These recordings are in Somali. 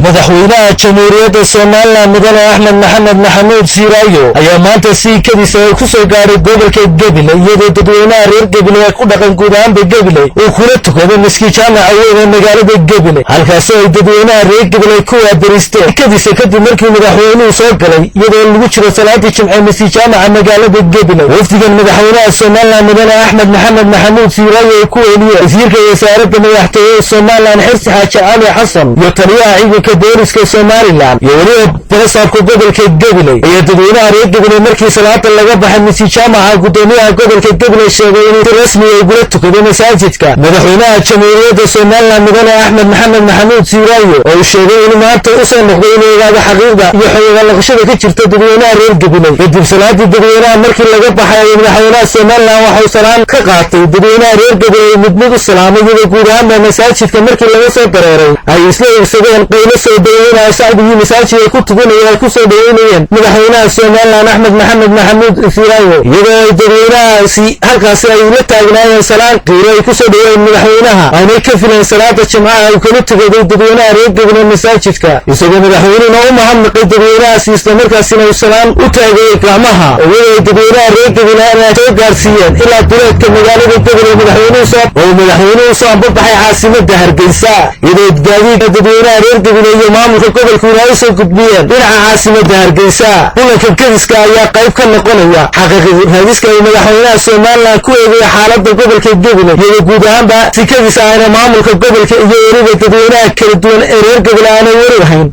madaxweynaha jamhuuriyadda Soomaaliland mudane Axmed Maxamed Maxamuud Siiraayo ayaa maanta si kadis ah ku soo gaaray gobolka Gabiley iyadoo dadweynaha reer Gabiley ku dhaqan guud ahaan Gabiley uu kula tukaday miskiin jaamaca weyn ee magaalada Gabiley halkaas oo ay dadweynaha reer Gabiley ku waabiristay kadis kadib markii madaxweynuhu soo galay iyadoo lagu jiro salaadii jimce miskiin jaamaca magaalada Gabiley wafdigan madaxweynaha Soomaaliland mudane Axmed Maxamed Maxamuud Siiraayo ku weyniyay wasiirka wasaaradda madaxtooyada Soomaaliland Xirsi Xaaji Cali Xasan iyo taliyaha ciidanka booliska Soomaaliland iyo waliba barasaabka gobolka Gabiley iyo dadweynaha reer Gabiley markii salaada laga baxay miskiin jaamaca gudoomiyaha gobolka Gabiley sheegay in rasmi ay gula tukadeen masaajidka madaxweynaha jamhuuriyadda Soomaaliland mudane Axmed Maxamed Maxamuud Siiraayo oo sheegay in maanta uu soo noqday inuu ogaado xaqiiqda iyo xogaha laqashada ka jirta dadweynaha reer Gabiley kadib salaadii dadweynaha markii laga baxay madaxweynaha Soomaaliland waxa uu salaam ka qaatay dadweynaha reer Gabiley mid u salaamay iyadoo guud ahaan masaajidka markii laga soo dareeray ay isla irsadeen qaylo soo dhaweynaya shacbigii masaajidka ku tukanaya ay ku soo dhaweynayeen madaxweynaha Soomaaliland Axmed Maxamed Maxamuud Siiraayo iyadoo ay dadweynahaasi halkaas ay la taagnaayeen salaam qiiro ay ku soo dhaweeyeen madaxweynaha ay ka filayeen salaada jimcaha uu kala tukaday dadweynaha reer Gabiley masaajidka isagoo madaxweynuhu u mahadnaqay dadweynahaasi isla markaasina uu salaam u taagay gacmaha iyadoo dadweynaha reer Gabiley ay soo gaarsiiyeen ilaa duleedka magaalada Gabiley madaxweynuhu soo baxay caasimadda Hargeysa iyadoo gaadiidka dadweynaha reer Gabiley iyo maamulka gobolka ay soo gudbiyeen dhinaca caasimadda Hargeysa kulanka kadiska ayaa qayb ka noqonaya xaqiiqada raadiska ee madaxweynaha Soomaaliland ku eegay xaaladda gobolka Gabiley iyo guud ahaanba si kadis ah maamulka gobolka iyo wariga dadweynaha kala duwan ee reer Gabiley aan warihayn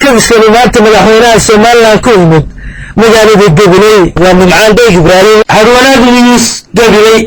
كمسكني مالت مدحوينها Soomaaliland ku yimid magaalada Gabiley waa Nimcaan Ibraahim Harwana News Gabiley